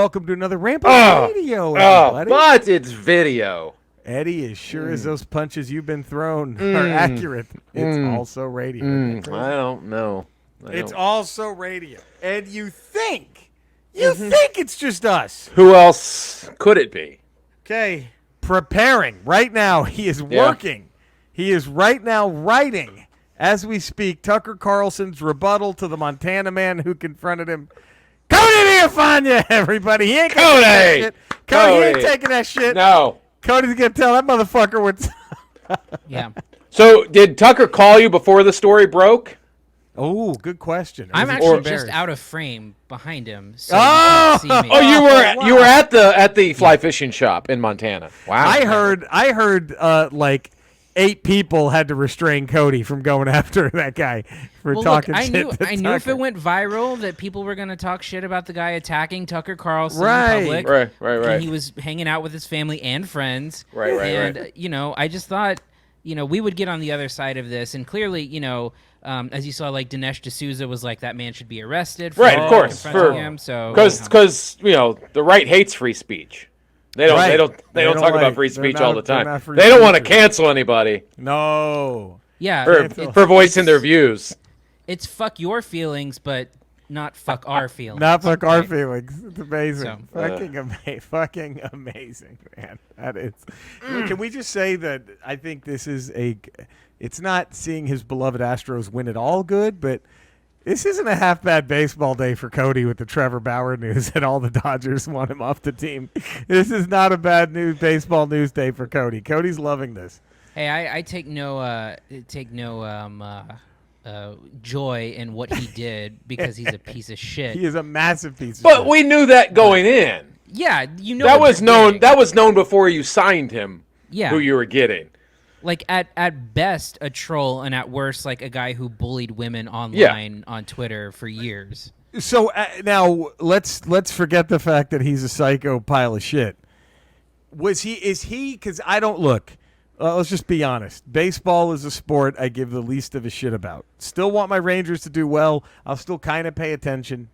welcome to another Ramble Radio, everybody. But it's video. Eddie, as sure as those punches you've been thrown are accurate, it's also radio. I don't know. It's also radio. And you think it's just us. Who else could it be? Okay, preparing. Right now, he is working. He is right now writing, as we speak, Tucker Carlson's rebuttal to the Montana man who confronted him. Cody Villafana, everybody. He ain't taking that shit. Cody, he ain't taking that shit. No. Cody's going to tell that motherfucker what's... Yeah. So, did Tucker call you before the story broke? Oh, good question. I'm actually just out of frame behind him, so you Oh! can't see me. Oh, you were at the fly fishing shop in Montana. Wow. I heard like 8 people had to restrain Cody from going after that guy for talking look, shit. I knew if it went viral that people were going to talk shit about the guy attacking Tucker Carlson Right. in public. Right. And he was hanging out with his family and friends. Right. And, I just thought, we would get on the other side of this. And clearly, as you saw, like Dinesh D'Souza was like, that man should be arrested. For Right, of course. confronting him. So because the right hates free speech. They don't talk about free speech all the time. They don't want to cancel anybody. No. Yeah. For voicing their views. It's fuck your feelings, but not fuck our feelings. Not fuck our feelings. It's amazing. So, fucking amazing, man. That is. Can we just say that I think this is it's not seeing his beloved Astros win it all good, but this isn't a half bad baseball day for Cody with the Trevor Bauer news and all the Dodgers want him off the team. This is not a bad baseball news day for Cody. Cody's loving this. Hey, I take no joy in what he did because he's a piece of shit. He is a massive piece of shit. But we knew that going in. Yeah, that was known. That was known before you signed him. Yeah, who you were getting. Like at best a troll, and at worst like a guy who bullied women online on Twitter for years. So now let's forget the fact that he's a psycho pile of shit. Is he? Because I don't look. Let's just be honest. Baseball is a sport I give the least of a shit about. Still want my Rangers to do well. I'll still kind of pay attention.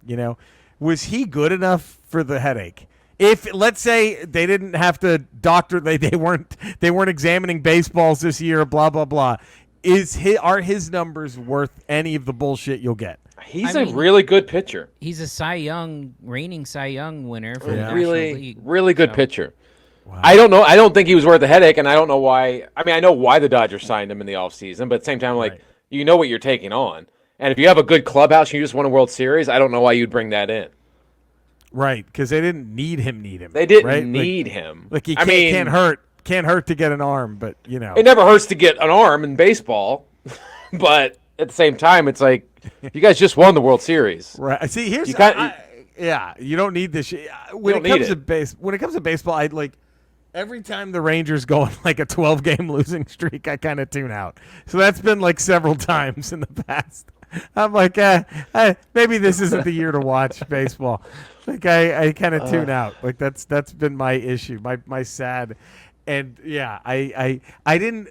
Was he good enough for the headache? If let's say they didn't have to doctor, they weren't examining baseballs this year, blah blah blah. Are his numbers worth any of the bullshit you'll get? He's a really good pitcher. He's a reigning Cy Young winner for the National League. Really good pitcher. Wow. I don't know. I don't think he was worth the headache, and I don't know why. I mean, I know why the Dodgers signed him in the offseason, but at the same time, you know what you're taking on. And if you have a good clubhouse and you just won a World Series, I don't know why you'd bring that in. Right, because they didn't need him. They didn't need him. Like he can't hurt to get an arm, but it never hurts to get an arm in baseball. But at the same time, it's like you guys just won the World Series. Right. See, you don't need this shit. When it comes to baseball, I like every time the Rangers go on like a 12-game losing streak, I kind of tune out. So that's been like several times in the past. I'm like, maybe this isn't the year to watch baseball. Like I kind of tune out. Like that's been my issue, my sad, and I didn't,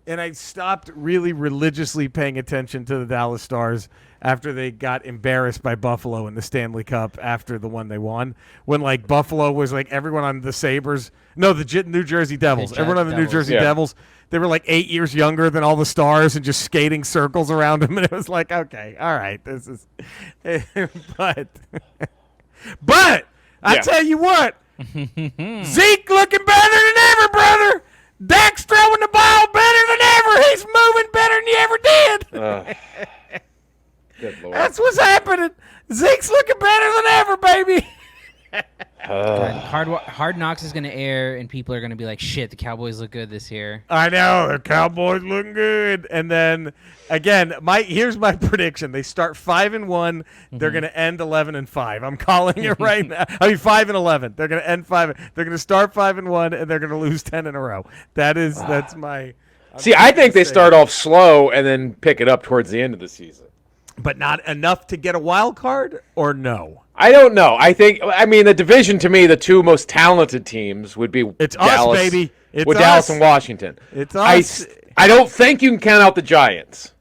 and I stopped really religiously paying attention to the Dallas Stars after they got embarrassed by Buffalo in the Stanley Cup after the one they won. When like Buffalo was like everyone on the Sabres, no, the New Jersey Devils, everyone on the New Jersey Devils. They were like 8 years younger than all the Stars and just skating circles around them. And it was like, okay, all right, this is, but I tell you what, Zeke looking better than ever, brother. Dak's throwing the ball better than ever. He's moving better than you ever did. Good Lord. That's what's happening. Zeke's looking better than ever, baby. Hard Knocks is going to air, and people are going to be like, shit, the Cowboys look good this year. I know. The Cowboys looking good. And then, again, here's my prediction. They start 5-1. They're going to end 11-5. I'm calling it right now. I mean, 5-11. They're going to end 5. They're going to start 5-1, and they're going to lose 10 in a row. That's my... I think they start off slow and then pick it up towards the end of the season. But not enough to get a wild card, or no? I don't know. The division, to me, the two most talented teams would be Dallas, us, baby. It's with us. Dallas and Washington. It's us. I don't think you can count out the Giants.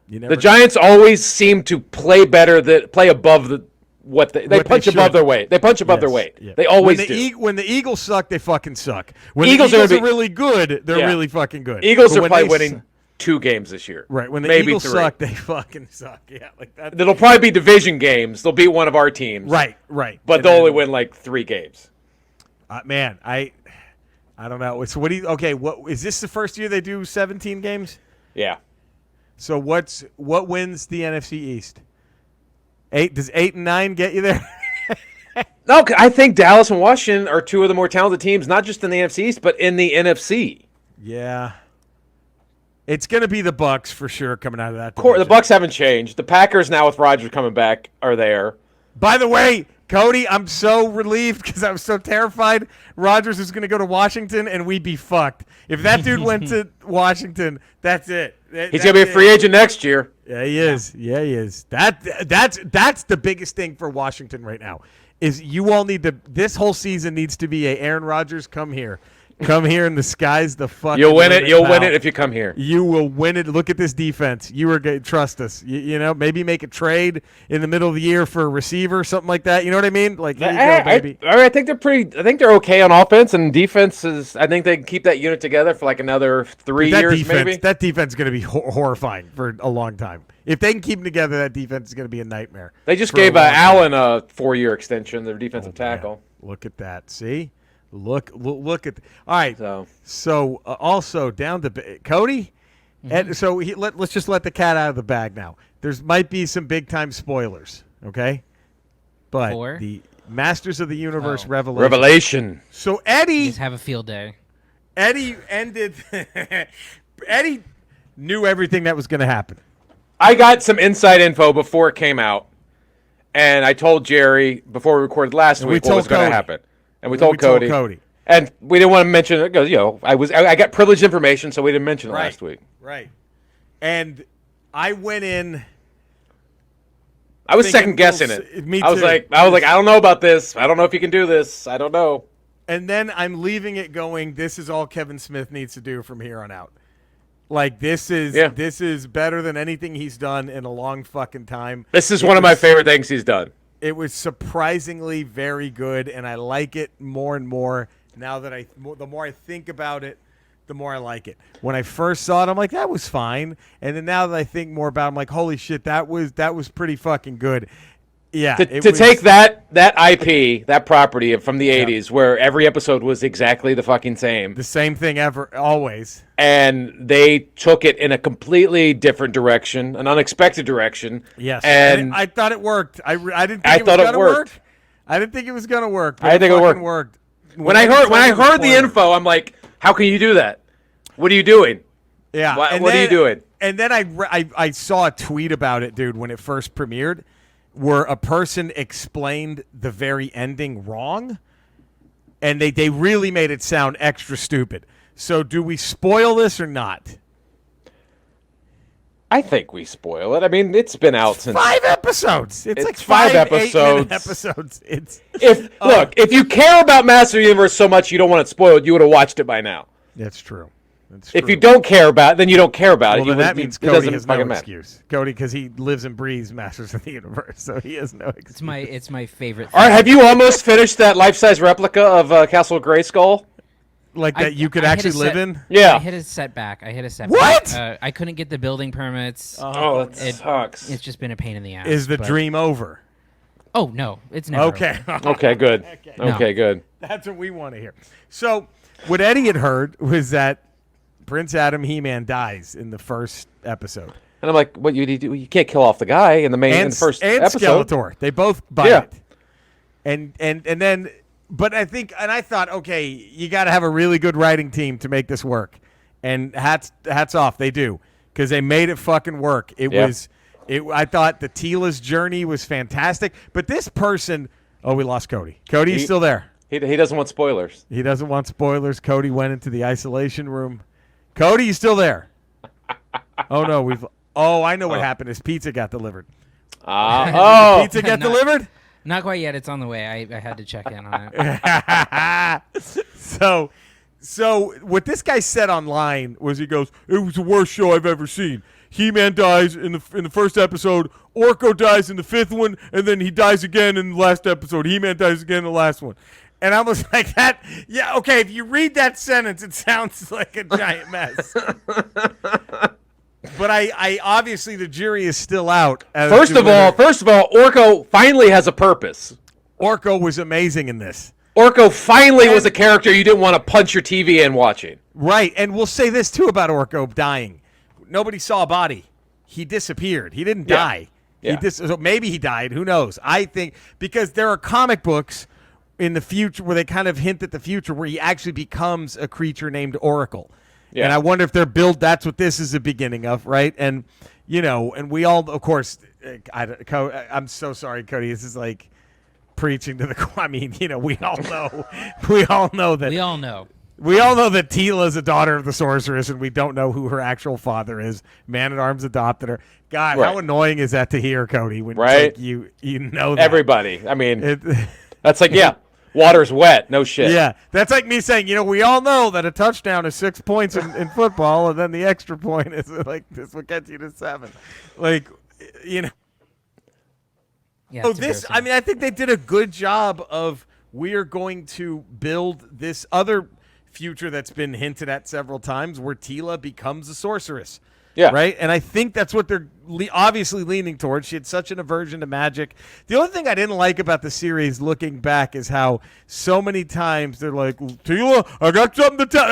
The Giants always seem to play better, play above what they punch above their weight. They punch above their weight. Yeah. They always do. When the Eagles suck, they fucking suck. When Eagles the Eagles are really good, they're really fucking good. Eagles are probably winning 2 games this year. Right. When the maybe Eagles 3. suck, they fucking suck. Yeah, like that. It'll probably be division games. They'll beat one of our teams. Right. But they'll only win like 3 games. Man, I don't know. So what is this the first year they do 17 games? Yeah. So what wins the NFC East? 8 does 8 and 9 get you there? No, I think Dallas and Washington are 2 of the more talented teams, not just in the NFC East, but in the NFC. Yeah. It's going to be the Bucs for sure coming out of that division. The Bucs haven't changed. The Packers now with Rodgers coming back are there. By the way, Cody, I'm so relieved because I was so terrified Rodgers was going to go to Washington and we'd be fucked. If that dude went to Washington, that's it. He's going to be a free agent next year. Yeah, he is. Yeah, he is. That's the biggest thing for Washington right now. Is you all need to. This whole season needs to be a Aaron Rodgers. Come here, and the sky's the fucking. You'll win it. You'll win it if you come here. You will win it. Look at this defense. You are going to trust us. You know, maybe make a trade in the middle of the year for a receiver, something like that. You know what I mean? Like, here you go, baby. I think they're pretty. I think they're okay on offense, and defense is. I think they can keep that unit together for like another 3 years, maybe. That defense is going to be horrifying for a long time. If they can keep them together, that defense is going to be a nightmare. They just gave Allen a 4-year extension, their defensive tackle. Man. Look at that. See? Look at all right. So also down to Cody. And so let's just let the cat out of the bag now. There's might be some big time spoilers, okay? But the Masters of the Universe Revelation. So Eddie just have a field day. Eddie knew everything that was going to happen. I got some inside info before it came out, and I told Jerry before we recorded last week what was going to happen. And we told Cody. And we didn't want to mention it because, I got privileged information, so we didn't mention it last week. Right. And I went in. I was second guessing it. Me too. I was like, I don't know about this. I don't know if you can do this. I don't know. And then I'm leaving it going, this is all Kevin Smith needs to do from here on out. Like, this is better than anything he's done in a long fucking time. This is one of my favorite things he's done. It was surprisingly very good, and I like it more and more now that the more I think about it, the more I like it. When I first saw it, I'm like, that was fine. And then now that I think more about it, I'm like, holy shit, that was pretty fucking good. Yeah. To take that IP, that property from the 80s, where every episode was exactly the fucking same. The same thing ever, always. And they took it in a completely different direction, an unexpected direction. Yes. And I thought it worked. I didn't think it was going to work. I didn't think it was going to work. But I think it worked. When I heard the info, I'm like, how can you do that? What are you doing? Yeah. What are you doing? And then I saw a tweet about it, dude, when it first premiered, where a person explained the very ending wrong, and they really made it sound extra stupid. So do we spoil this or not? I think we spoil it. I mean, it's been out since 5 episodes. It's like 5 episodes. Episodes. Look, if you care about Master of the Universe so much you don't want it spoiled, you would have watched it by now. That's true. If you don't care about it, then you don't care about it. Then that means Cody has no excuse. Cody, because he lives and breathes Masters of the Universe, so he has no excuse. It's my favorite. All right, have you almost finished that life-size replica of Castle Grayskull? Like that you could actually live in? Yeah. I hit a setback. What? I couldn't get the building permits. That sucks. It's just been a pain in the ass. Is the dream over? Oh, no. It's never okay. over. Okay, good. Okay, good. That's what we want to hear. So what Eddie had heard was that Prince Adam He-Man dies in the first episode. And I'm like, what you do? You can't kill off the guy in the first episode. Skeletor. They both bite it. And then, but I thought, okay, you got to have a really good writing team to make this work. And hats off, they do, because they made it fucking work. I thought the Tila's journey was fantastic, but this person, we lost Cody. Cody, you still there? He doesn't want spoilers. He doesn't want spoilers. Cody went into the isolation room. Cody, you still there? Oh no, I know what happened. His pizza got delivered. Pizza got delivered? Not quite yet. It's on the way. I had to check in on it. So what this guy said online was, he goes, it was the worst show I've ever seen. He-Man dies in the first episode, Orko dies in the 5th one, and then he dies again in the last episode. He-Man dies again in the last one. And I was like, that, yeah, okay, if you read that sentence, it sounds like a giant mess. But I obviously the jury is still out. First of all, Orko finally has a purpose. Orko was amazing in this. Orko finally was a character you didn't want to punch your TV in watching. Right, and we'll say this too about Orko dying. Nobody saw a body. He disappeared. He didn't die. Yeah. So maybe he died. Who knows? I think because there are comic books in the future where they kind of hint at the future where he actually becomes a creature named Oracle. Yeah. And I wonder if that's what this is the beginning of, right? And, and we all, of course, I'm so sorry, Cody. This is like preaching to the, I mean, we all know that. We all know. We all know that Teela is a daughter of the sorceress, and we don't know who her actual father is. Man-at-Arms adopted her. God, how annoying is that to hear, Cody? When like, you know that. Everybody. I mean, that's like, water's wet. No shit. Yeah, that's like me saying, we all know that a touchdown is 6 points in football, and then the extra point is like this what gets you to 7. Like, Yeah, so this, I mean, I think they did a good job of we are going to build this other future that's been hinted at several times where Teela becomes a sorceress. Yeah. Right? And I think that's what they're obviously leaning towards. She had such an aversion to magic. The only thing I didn't like about the series looking back is how so many times they're like, Teela, I got something to tell.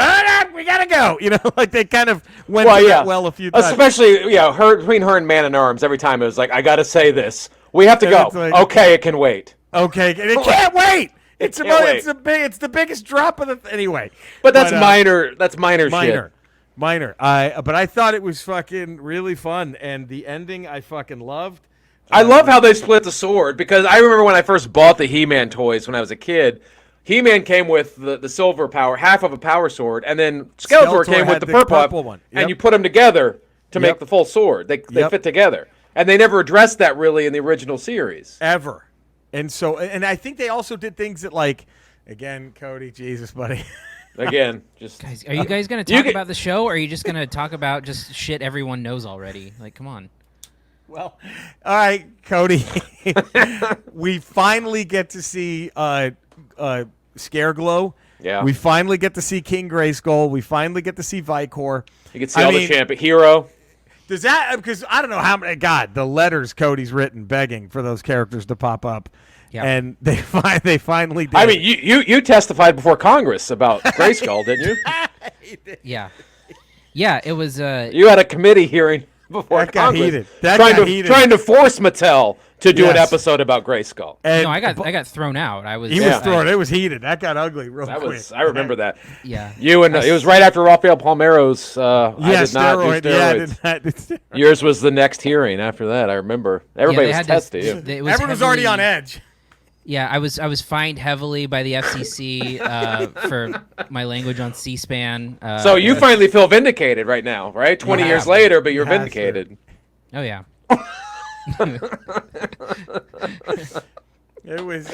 We got to go. Like they kind of went well a few times. Especially, between her and Man-at-Arms, every time it was like, I got to say this. We have to go. Like, okay, it can wait. Okay, and it can't wait. It's the biggest drop of the anyway. But that's minor. That's minor shit. Minor. But I thought it was fucking really fun, and the ending I fucking loved. I love how they split the sword because I remember when I first bought the He-Man toys when I was a kid. He-Man came with the silver power, half of a power sword, and then Skeletor came with the purple one. Yep. And you put them together to make the full sword. They fit together, and they never addressed that really in the original series ever. And so, and I think they also did things that, like, again, Cody, Jesus, buddy. Again, just guys, are you guys going to talk about the show, or are you just going to talk about just shit everyone knows already? Like, come on. Well, all right, Cody. We finally get to see Scareglow. Yeah. We finally get to see King Grayskull. We finally get to see Vicor. You can see the champion hero. Does that, because I don't know how many, God, the letters Cody's written begging for those characters to pop up. Yep. And they finally did. I mean, you testified before Congress about Grayskull, didn't you? Yeah. Yeah, it was. You had a committee hearing before that got Congress. Heated. That got heated. Trying to force Mattel to do an episode about Grayskull. No, I got thrown out. He was thrown. It was heated. That got ugly real quick. I remember that. Yeah. It was right after Rafael Palmeiro's. I did not do steroids. Yeah, I did not do steroids. Yours was the next hearing after that. I remember everybody was testy. Everyone was already on edge. Yeah, I was fined heavily by the FCC for my language on C-SPAN. So you finally feel vindicated right now, right? 20 years later, but you're vindicated. Oh yeah. It was,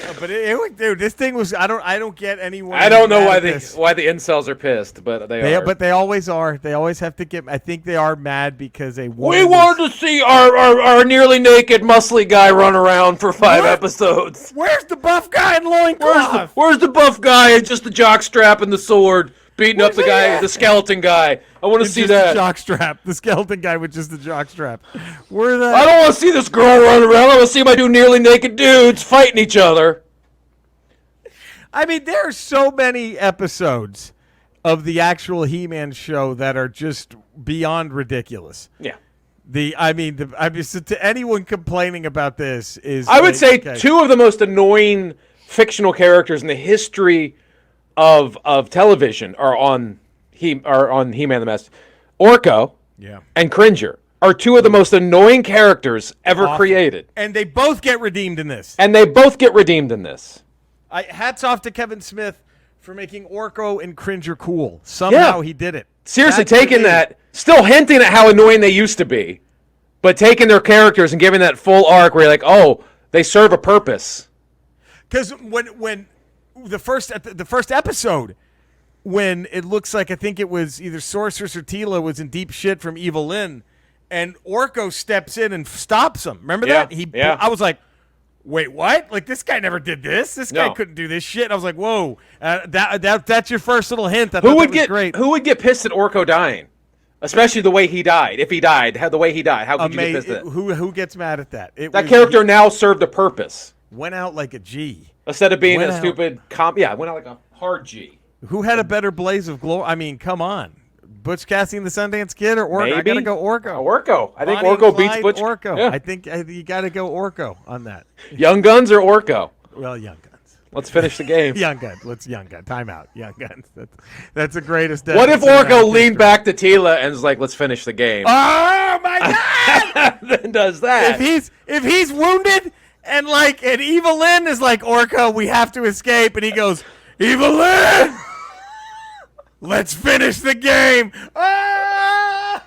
dude. This thing was. I don't get anyone. I don't know why the incels are pissed, but they are. But they always are. They always have to get. I think they are mad because we wanted to see our nearly naked, muscly guy run around for 5 episodes. Where's the buff guy in loincloth? Where's the buff guy and just the jockstrap and the sword? Beating up the guy, the skeleton guy. I want to see that. The jockstrap. The skeleton guy with just the jockstrap. I don't want to see this girl run around. I want to see my 2 nearly naked dudes fighting each other. I mean, there are so many episodes of the actual He-Man show that are just beyond ridiculous. Yeah. To anyone complaining about this is. I would say 2 of the most annoying fictional characters in the history of television are on He-Man the Master. Orko and Cringer are 2 of the most annoying characters ever created. And they both get redeemed in this. Hats off to Kevin Smith for making Orko and Cringer cool. Somehow he did it. Seriously, taking that, still hinting at how annoying they used to be, but taking their characters and giving that full arc where you're like, oh, they serve a purpose. Because when the first episode, when it looks like I think it was either Sorceress or Teela was in deep shit from Evil Lyn, and Orko steps in and stops him. Remember Yeah, that? I was like, wait, what? Like, this guy never did this. This guy No. couldn't do this shit. I was like, whoa. That's your first little hint. Who would get pissed at Orko dying? Especially the way he died. If he died, the way he died, how could you get pissed at it? Who gets mad at that? That character now served a purpose. Went out like a G. Instead of being a stupid went out like a hard G. Who had a better blaze of glory? I mean, come on. Butch Cassidy and the Sundance Kid or Orko? Maybe. I got to go Orko. Orko. I think Bonnie Orko and beats Clyde, Butch. Orko. Yeah. I think you got to go Orko on that. Young Guns or Orko? Well, Young Guns. Let's finish the game. Young Guns. Let's Young Gun. Time out. Young Guns. That's the greatest. What if Orko leaned back to Tila and was like, "Let's finish the game"? Oh my God! Then does that? If he's wounded and Evelyn is like, Orko, we have to escape, and he goes, Evelyn, let's finish the game. Oh,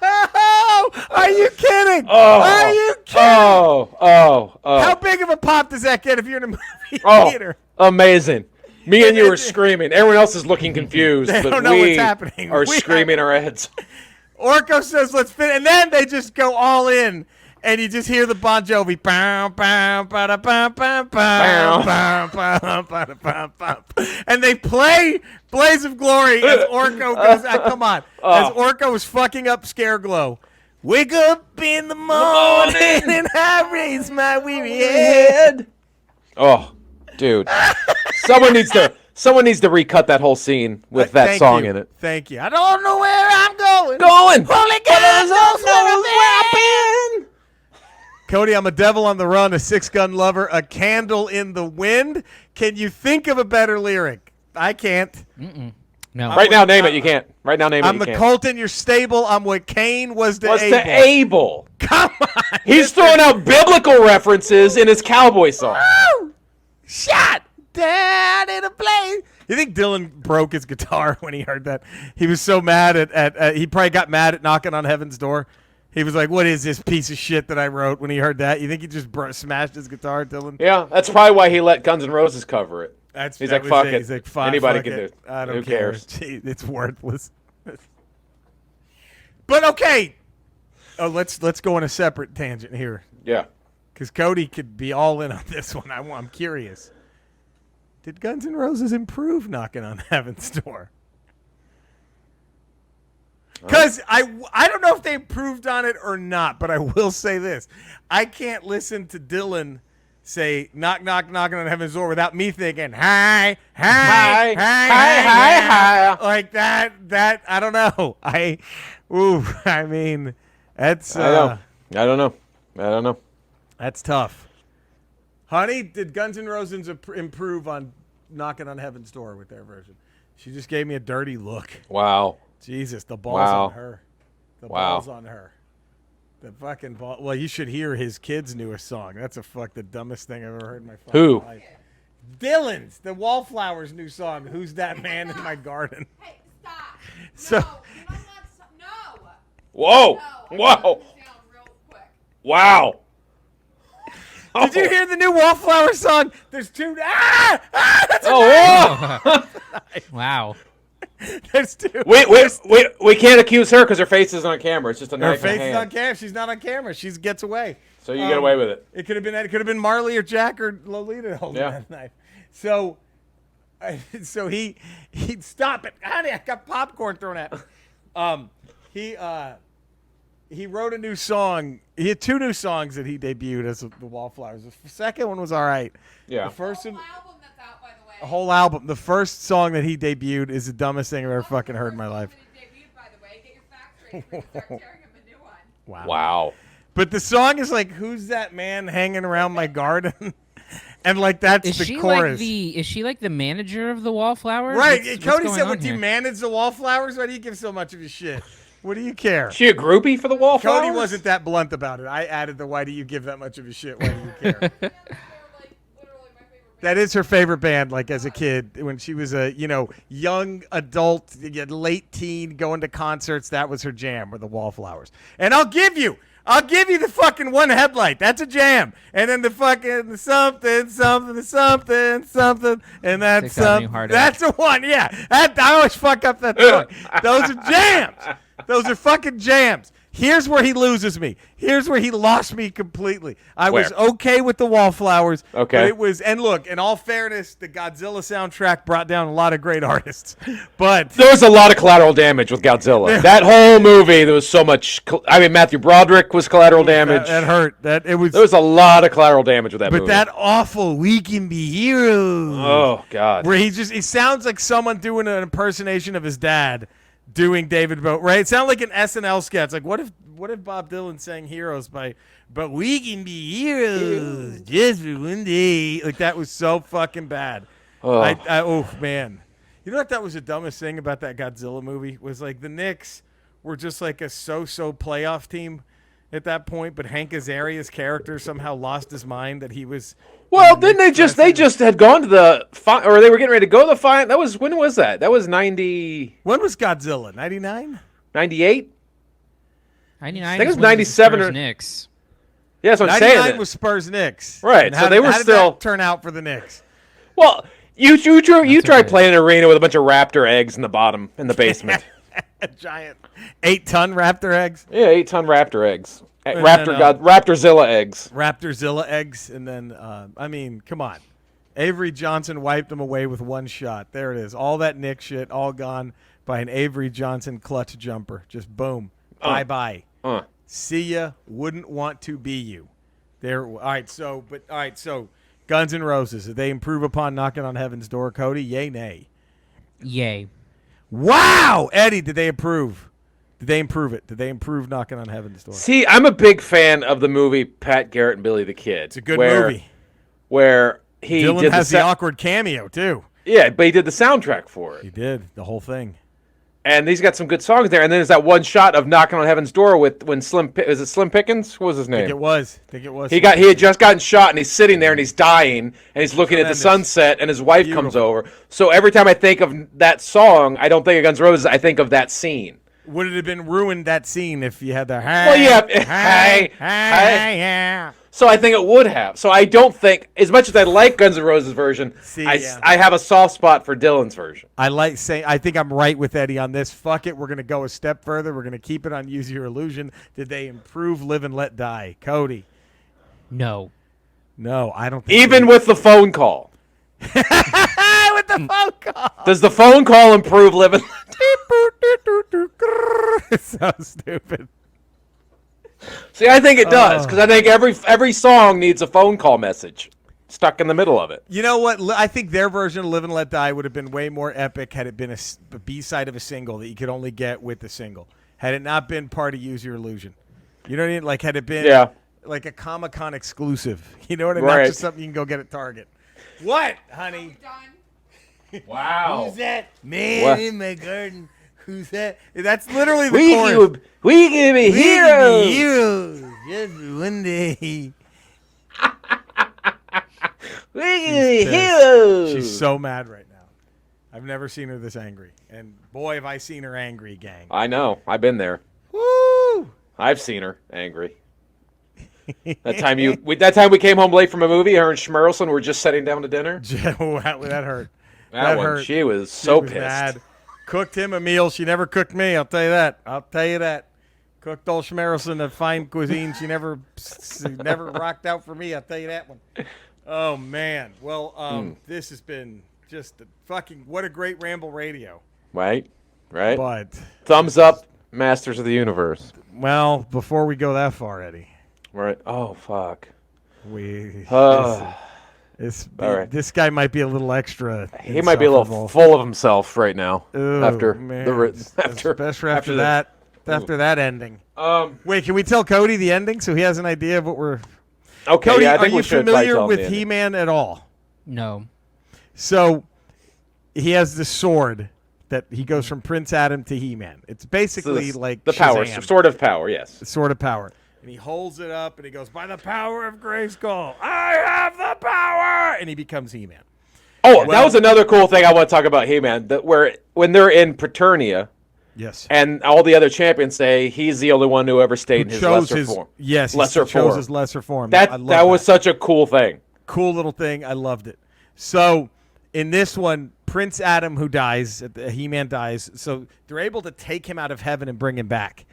are you kidding? Are you kidding? How big of a pop does that get if you're in a movie theater? Amazing. Me and you are screaming. Everyone else is looking confused, They but don't know we what's happening. are screaming our heads. Orko says, let's finish. And then they just go all in. And you just hear the Bon Jovi. And they play Blaze of Glory as Orko goes. Come on. As Orko is fucking up Scareglow. Wake up in the morning and I raise my weary head. Oh, dude. Someone needs to recut that whole scene with that song in it. Thank you. I don't know where I'm going. Holy God knows where I've been. Cody, I'm a devil on the run, a six-gun lover, a candle in the wind. Can you think of a better lyric? I can't. No. Right now, name it. You can't. Right now, name it. I'm the colt in your stable. I'm what Cain was to Abel. To Abel. Come on. He's throwing out biblical references in his cowboy song. Woo! Shot down in a blaze. You think Dylan broke his guitar when he heard that? He was so mad at he probably got mad at Knocking on Heaven's Door. He was like, what is this piece of shit that I wrote when he heard that? You think he just smashed his guitar, Dylan? Yeah, that's probably why he let Guns N' Roses cover it. He's like, fuck it. He's like, anybody fuck can do it. I don't Who care. cares? Gee, it's worthless. But okay. Oh, let's go on a separate tangent here. Yeah. Because Cody could be all in on this one. I'm curious. Did Guns N' Roses improve Knocking on Heaven's Door? Because I don't know if they improved on it or not, but I will say this. I can't listen to Dylan say knock, knock, knocking on heaven's door without me thinking, hi. Like that, I don't know. I mean, that's. I don't know. That's tough. Honey, did Guns N' Roses improve on knocking on heaven's door with their version? She just gave me a dirty look. Wow. Jesus, the ball's on her. The Wow. ball's on her. The fucking ball. Well, you should hear his kid's newest song. That's the dumbest thing I've ever heard in my fucking life. Dylan's, the Wallflowers' new song, Who's That Man in My Garden? Hey, stop. So, No. Whoa. No. Whoa. Down real quick. Wow. did you hear the new Wallflower song? There's two. That's Wow. There's two. Wait. We can't accuse her because her face isn't on camera. It's just a Her knife in face her is hand. on camera. She's not on camera. She gets away. So you get away with it. It could have been Marley or Jack or Lolita holding that knife. So he'd stop it. Honey, I got popcorn thrown at me. He wrote a new song. He had two new songs that he debuted as the Wallflowers. The second one was all right. Yeah. The first one, Album that's out, by the way. a whole album. The first song that he debuted is the dumbest thing I've ever fucking heard in my life. Debuted, by the way. Get your facts straight. We can start tearing up a new one. Wow. But the song is like, "Who's that man hanging around my garden?" And that's Is the she chorus. is she like the manager of the Wallflowers? Right. What's Cody going said, on "What do you here? manage the Wallflowers? Why do you give so much of your shit? What do you care?" Is she a groupie for the Wallflowers? Cody wasn't that blunt about it. I added the "Why do you give that much of your shit? Why do you care?" They're like literally my favorite band. That is her favorite band. Like as a kid, when she was a young adult, late teen, going to concerts, that was her jam. Were the Wallflowers. And I'll give you the fucking one headlight. That's a jam. And then the fucking something, and that's Sixth Avenue Heartache. that's a one. Yeah, I always fuck up that song. Those are jams. Those are fucking jams. Here's where he loses me. Here's where he lost me completely. I was Where? okay with the Wallflowers. Okay. But it was, and look, in all fairness, the Godzilla soundtrack brought down a lot of great artists. But There was a lot of collateral damage with Godzilla. That whole movie, there was so much. Matthew Broderick was collateral damage. that hurt. There was a lot of collateral damage with that movie. But that awful "We Can Be Heroes." Oh God. Where he sounds like someone doing an impersonation of his dad. Doing David Bowie, right? It sounded like an SNL sketch. Like, what if Bob Dylan sang "Heroes" but we can be heroes just for one day? Like, that was so fucking bad. Oh. Oh man, you know what? That was the dumbest thing about that Godzilla movie was like the Knicks were just like a so-so playoff team at that point, but Hank Azaria's character somehow lost his mind that he was. Well, then they just had gone to the or they were getting ready to go to the final. That was when was that? That was 90. When was Godzilla? 99? 98? 99. I think it was 97 or Knicks. Yeah, that's what I'm 99 saying. was Spurs Knicks. Right, And so they were how did still that turn out for the Knicks. Well, you try okay. playing an arena with a bunch of raptor eggs in the bottom in the basement. A giant 8-ton raptor eggs. Yeah, 8-ton raptor eggs. And Raptorzilla eggs. Raptorzilla eggs. And then, I mean, come on. Avery Johnson wiped them away with one shot. There it is. All that Nick shit, all gone by an Avery Johnson clutch jumper. Just boom. Bye-bye. See ya. Wouldn't want to be you. There. All right, so Guns N' Roses, did they improve upon Knocking on Heaven's Door, Cody? Yay, nay? Yay. Wow! Eddie, did they improve? Did they improve it? Did they improve Knocking on Heaven's Door? See, I'm a big fan of the movie Pat Garrett and Billy the Kid. It's a good movie. Where he Dylan has the awkward cameo, too. Yeah, but he did the soundtrack for it. He did, the whole thing. And he's got some good songs there. And then there's that one shot of Knocking on Heaven's Door when Slim Pickens? What was his name? I think it was. He had just gotten shot, and he's sitting there, and he's dying, and he's looking at the sunset, and his wife comes over. So every time I think of that song, I don't think of Guns N' Roses. I think of that scene. Would it have been ruined, that scene, if you had the Well, yeah. yeah. So I think it would have. So I don't think, as much as I like Guns N' Roses' version, I have a soft spot for Dylan's version. I think I'm right with Eddie on this. Fuck it. We're going to go a step further. We're going to keep it on Use Your Illusion. Did they improve Live and Let Die? Cody. No. No, I don't think Even with the phone call. with the phone call. Does the phone call improve Live and Let Die? It's so stupid. See, I think it does, because I think every song needs a phone call message stuck in the middle of it. You know what? I think their version of Live and Let Die would have been way more epic had it been a B-side of a single that you could only get with the single. Had it not been part of Use Your Illusion. You know what I mean? Like, had it been like a Comic-Con exclusive. You know what I mean? Right. Not just something you can go get at Target. What, honey? Done. Wow. Who's that man in my garden? Who's that? That's literally the chorus. We can be heroes. Heroes. Just one day. We can be heroes. She's so mad right now. I've never seen her this angry. And boy, have I seen her angry, gang. I know. I've been there. Woo! I've seen her angry. That time we came home late from a movie, her and Schmerelson were just sitting down to dinner. that hurt. That one, hurt. she was so was pissed. Mad. Cooked him a meal. She never cooked me. I'll tell you that. Cooked old Schmerelson a fine cuisine. She never rocked out for me. I'll tell you that one. Oh, man. Well, this has been just what a great Ramble radio. Right? But thumbs up, Masters of the Universe. Well, before we go that far, Eddie. Right. Oh, fuck. This guy might be a little extra. He might be a little full of himself right now. After that ending. Wait, can we tell Cody the ending so he has an idea of what we're? Okay, Cody, I think are we you should familiar with He-Man at all? No. So he has the sword that he goes from Prince Adam to He-Man. It's basically like the power, sword of power. Yes, the sword of power. And he holds it up and he goes, "By the power of Grayskull, I have the power!" And he becomes He-Man. Oh, that was another cool thing I want to talk about He-Man. When they're in Preternia, yes, and all the other champions say he's the only one who ever stayed in his lesser form. Yes, he chose his lesser form. That was such a cool thing. Cool little thing. I loved it. So in this one, Prince Adam, who dies, He-Man dies, so they're able to take him out of heaven and bring him back.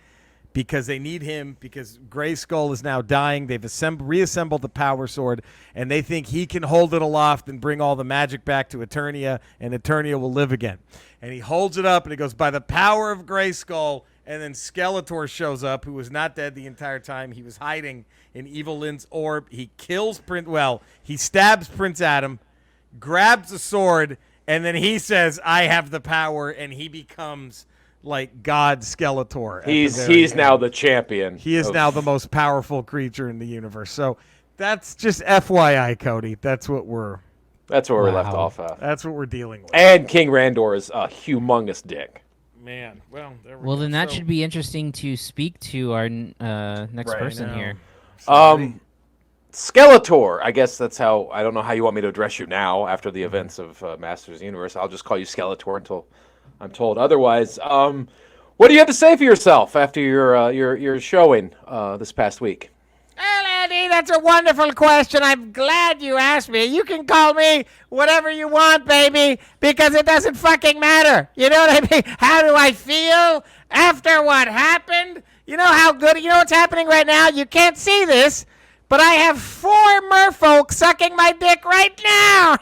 because they need him because Grayskull is now dying. They've reassembled the Power Sword, and they think he can hold it aloft and bring all the magic back to Eternia, and Eternia will live again. And he holds it up, and he goes, by the power of Grayskull, and then Skeletor shows up, who was not dead the entire time. He was hiding in Evil Lynn's orb. He kills he stabs Prince Adam, grabs the sword, and then he says, I have the power, and he becomes like God Skeletor. He's now the champion. He is now the most powerful creature in the universe. So that's just FYI, Cody. That's where we left off of. That's what we're dealing with. And King Randor is a humongous dick. Man, well, there we Well, go. then that should be interesting to speak to our next person here. Skeletor. I guess that's how. I don't know how you want me to address you now after the events of Masters of the Universe. I'll just call you Skeletor until I'm told otherwise. What do you have to say for yourself after your showing this past week? Well, Andy, that's a wonderful question. I'm glad you asked me. You can call me whatever you want, baby, because it doesn't fucking matter. You know what I mean? How do I feel after what happened? You know how good, you know what's happening right now? You can't see this, but I have 4 merfolk sucking my dick right now.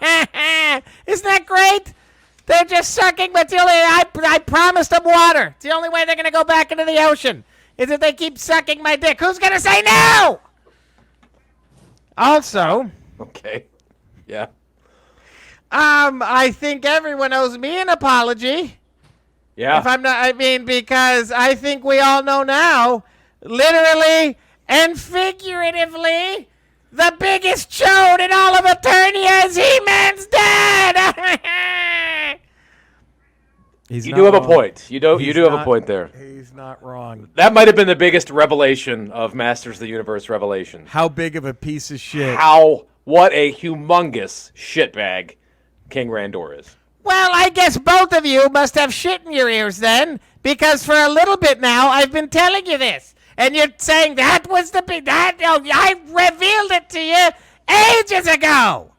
Isn't that great? They're just sucking, but I promised them water. It's the only way they're going to go back into the ocean is if they keep sucking my dick. Who's going to say no? Also, Okay. Yeah. I think everyone owes me an apology. Yeah. If I'm not, I mean, because I think we all know now, literally and figuratively, the biggest chode in all of Eternia is He-Man's dead. You do have a point. You do have a point there. He's not wrong. That might have been the biggest revelation of Masters of the Universe revelation. How big of a piece of shit. What a humongous shitbag King Randor is. Well, I guess both of you must have shit in your ears then, because for a little bit now I've been telling you this, and you're saying that was the big I revealed it to you ages ago.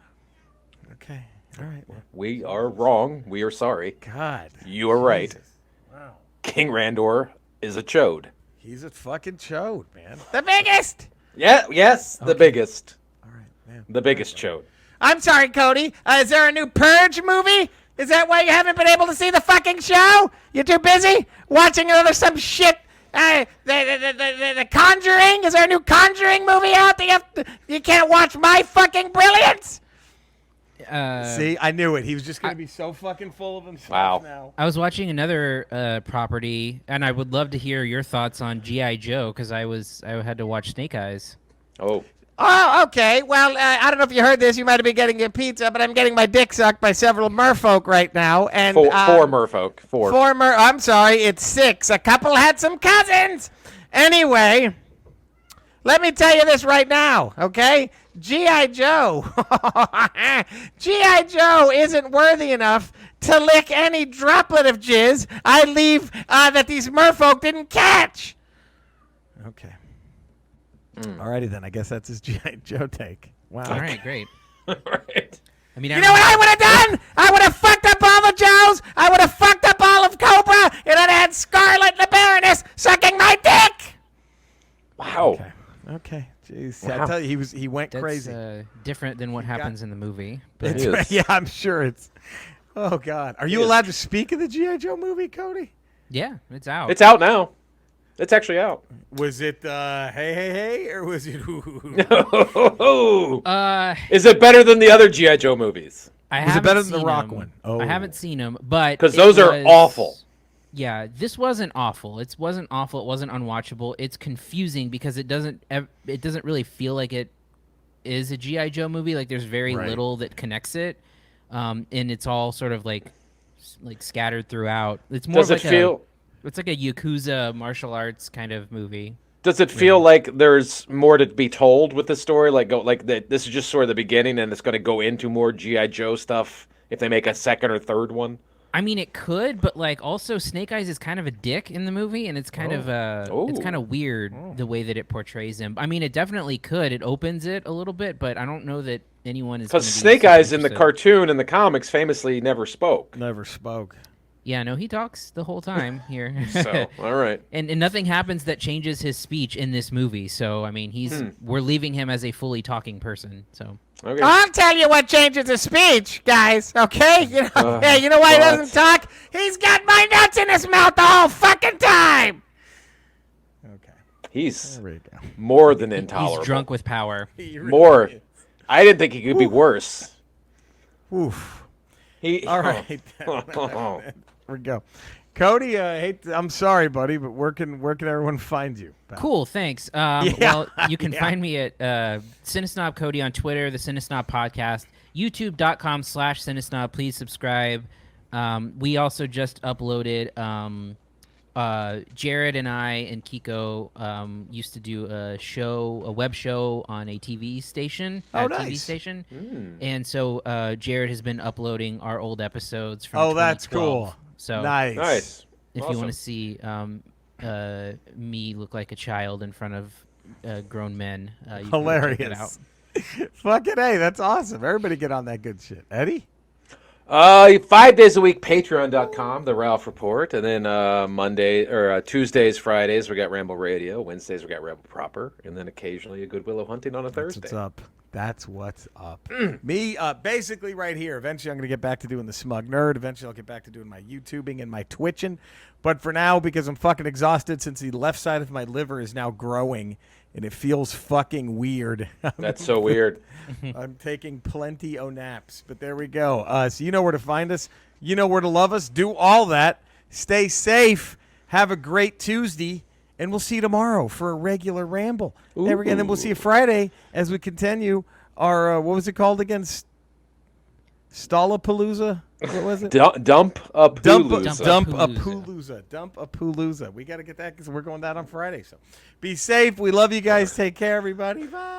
Okay, all right. Well, We are wrong. We are sorry. God, You are right. Jesus. Wow, King Randor is a chode. he's a fucking chode, man. The biggest. Yeah. Yes. The biggest. All right, man. The biggest chode. I'm sorry, Cody. Is there a new Purge movie? Is that why you haven't been able to see the fucking show? You're too busy watching some shit. The Conjuring. Is there a new Conjuring movie out that you can't watch my fucking brilliance? See, I knew it. He was just gonna be so fucking full of himself. Wow. Now. I was watching another property, and I would love to hear your thoughts on G.I. Joe because I had to watch Snake Eyes. Oh, okay. Well, I don't know if you heard this. You might have been getting a pizza, but I'm getting my dick sucked by several merfolk right now. And 4 merfolk. 4. I'm sorry, it's 6. A couple had some cousins. Anyway, let me tell you this right now, okay? G.I. Joe. G.I. Joe isn't worthy enough to lick any droplet of jizz I leave that these merfolk didn't catch. Okay. Alrighty then, I guess that's his G.I. Joe take. Wow. All right, great. Right. I mean, You know what I would have done? I would have fucked up all the Joes. I would have fucked up all of Cobra, and I'd had Scarlet and the Baroness sucking my dick. Wow. Okay. Jeez. Wow. I tell you, he went that's crazy. different than what happens in the movie. But It is. Yeah, I'm sure it's. Oh God, are you is. allowed to speak of the G.I. Joe movie, Cody? yeah, it's out. It's out now. It's actually out. Was it hey, or was it Is it better than the other G.I. Joe movies? I Was it haven't better than the seen Rock 'em. one? Oh. I haven't seen them, but 'Cause it those are was- awful. Yeah, this wasn't awful. It wasn't awful. It wasn't unwatchable. It's confusing because it doesn't really feel like it is a G.I. Joe movie. Like there's very Right. little that connects it, and it's all sort of like scattered throughout. It's more Does of it feel? It's like a Yakuza martial arts kind of movie. Does it feel like there's more to be told with the story? This is just sort of the beginning, and it's going to go into more GI Joe stuff if they make a second or third one. I mean, it could, but like also Snake Eyes is kind of a dick in the movie, and it's kind of it's kind of weird the way that it portrays him. I mean, it definitely could. It opens it a little bit, but I don't know that anyone is Because gonna be Snake super Eyes in the interested. cartoon and the comics famously never spoke. Never spoke. Yeah, no, he talks the whole time here. So, all right. And nothing happens that changes his speech in this movie. So, I mean, we're leaving him as a fully talking person. So. Okay. I'll tell you what changes his speech, guys. Okay, you know why he doesn't talk? He's got my nuts in his mouth the whole fucking time. Okay, He's there we go. more than intolerable. He's drunk with power. More. I didn't think he could be worse. Oof. All right. There we go. Cody, I'm sorry, buddy, but where can everyone find you? Cool, thanks. Well, you can find me at Cinesnob Cody on Twitter, the Cinesnob Podcast, youtube.com/Cinesnob. Please subscribe. We also just uploaded, Jared and I and Kiko used to do a web show on a TV station, TV station. And so Jared has been uploading our old episodes from 2012. That's cool. So nice. If you want to see me look like a child in front of grown men, you hilarious. can check it out. Fucking A, that's awesome. Everybody get on that good shit. Eddie? 5 days a week, patreon.com, the Ralph Report. And then Tuesdays, Fridays, we got Ramble Radio. Wednesdays, we got Ramble Proper. And then occasionally a Good Willow Hunting on a Thursday. That's what's up. Me, basically right here. Eventually, I'm going to get back to doing the Smug Nerd. Eventually, I'll get back to doing my YouTubing and my Twitching. But for now, because I'm fucking exhausted since the left side of my liver is now growing, and it feels fucking weird. That's so weird. I'm taking plenty of naps. But there we go. So you know where to find us. You know where to love us. Do all that. Stay safe. Have a great Tuesday. And we'll see you tomorrow for a regular Ramble. There we go. And then we'll see you Friday as we continue our, what was it called again? Stallapalooza? What was it? Dump-a-palooza. Dump-a-palooza. We got to get that because we're going down on Friday. So be safe. We love you guys. Take care, everybody. Bye.